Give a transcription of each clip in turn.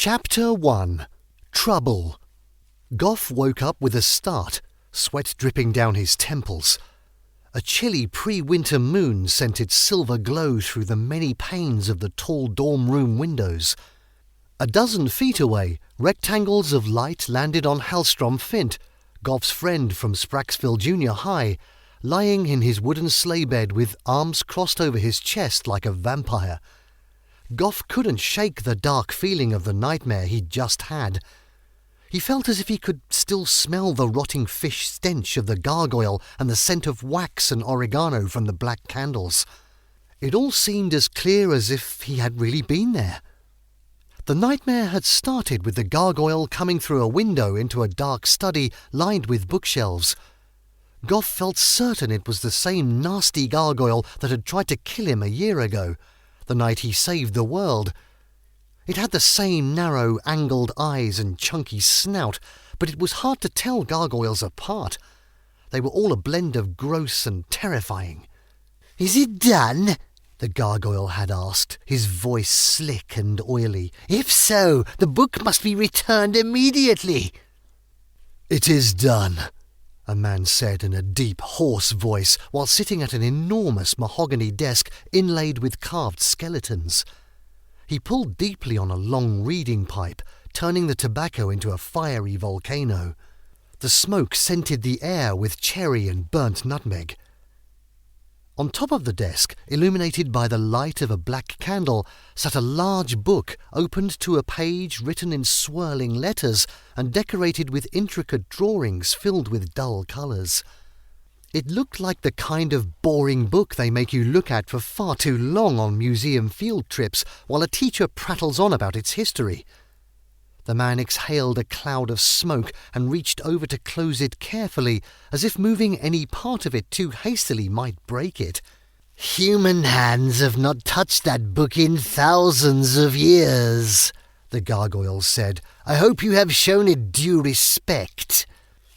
Chapter 1. Trouble. Goff woke up with a start, sweat dripping down his temples. A chilly pre-winter moon sent its silver glow through the many panes of the tall dorm room windows. A dozen feet away, rectangles of light landed on Hallstrom Fint, Goff's friend from Spraxville Junior High, lying in his wooden sleigh bed with arms crossed over his chest like a vampire. Goff couldn't shake the dark feeling of the nightmare he'd just had. He felt as if he could still smell the rotting fish stench of the gargoyle and the scent of wax and oregano from the black candles. It all seemed as clear as if he had really been there. The nightmare had started with the gargoyle coming through a window into a dark study lined with bookshelves. Goff felt certain it was the same nasty gargoyle that had tried to kill him a year ago, the night he saved the world. It had the same narrow, angled eyes and chunky snout, but it was hard to tell gargoyles apart. They were all a blend of gross and terrifying. "Is it done?" the gargoyle had asked, his voice slick and oily. "If so, the book must be returned immediately." "It is done," a man said in a deep, hoarse voice while sitting at an enormous mahogany desk inlaid with carved skeletons. He pulled deeply on a long reading pipe, turning the tobacco into a fiery volcano. The smoke scented the air with cherry and burnt nutmeg. On top of the desk, illuminated by the light of a black candle, sat a large book opened to a page written in swirling letters and decorated with intricate drawings filled with dull colours. It looked like the kind of boring book they make you look at for far too long on museum field trips while a teacher prattles on about its history. The man exhaled a cloud of smoke and reached over to close it carefully, as if moving any part of it too hastily might break it. "Human hands have not touched that book in thousands of years," the gargoyle said. "I hope you have shown it due respect."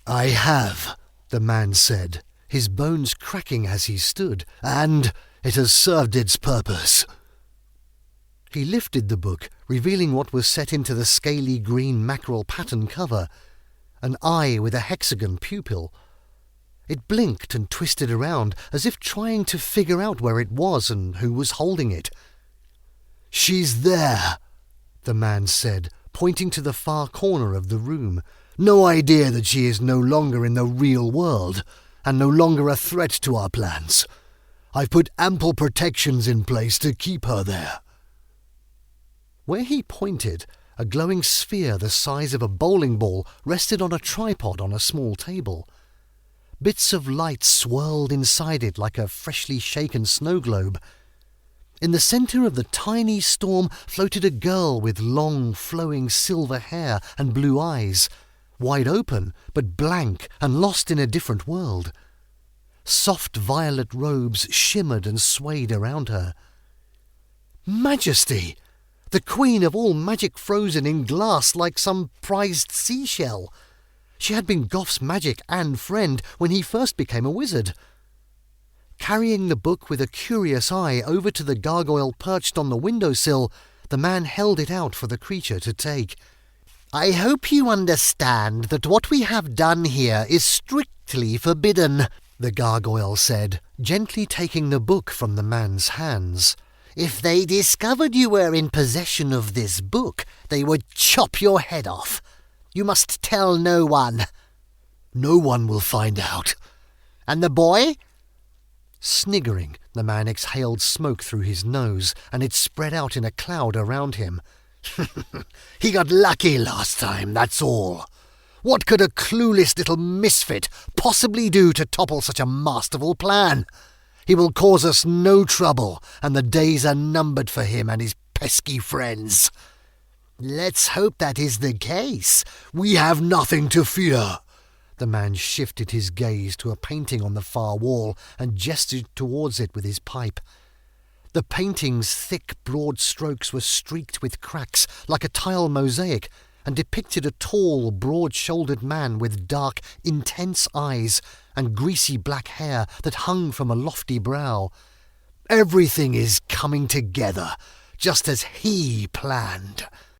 "I have," the man said, his bones cracking as he stood, "and it has served its purpose." He lifted the book, revealing what was set into the scaly green mackerel pattern cover, an eye with a hexagon pupil. It blinked and twisted around, as if trying to figure out where it was and who was holding it. "She's there," the man said, pointing to the far corner of the room. "No idea that she is no longer in the real world, and no longer a threat to our plans. I've put ample protections in place to keep her there." Where he pointed, a glowing sphere the size of a bowling ball rested on a tripod on a small table. Bits of light swirled inside it like a freshly shaken snow globe. In the centre of the tiny storm floated a girl with long, flowing silver hair and blue eyes, wide open but blank and lost in a different world. Soft violet robes shimmered and swayed around her. Majesty! The queen of all magic frozen in glass like some prized seashell. She had been Goff's magic and friend when he first became a wizard. Carrying the book with a curious eye over to the gargoyle perched on the windowsill, the man held it out for the creature to take. "I hope you understand that what we have done here is strictly forbidden," the gargoyle said, gently taking the book from the man's hands. "If they discovered you were in possession of this book, they would chop your head off. You must tell no one." "No one will find out." "And the boy?" Sniggering, the man exhaled smoke through his nose, and it spread out in a cloud around him. "He got lucky last time, that's all. What could a clueless little misfit possibly do to topple such a masterful plan? He will cause us no trouble, and the days are numbered for him and his pesky friends." "Let's hope that is the case." "We have nothing to fear." The man shifted his gaze to a painting on the far wall and gestured towards it with his pipe. The painting's thick, broad strokes were streaked with cracks like a tile mosaic and depicted a tall, broad-shouldered man with dark, intense eyes and greasy black hair that hung from a lofty brow. "Everything is coming together, just as he planned."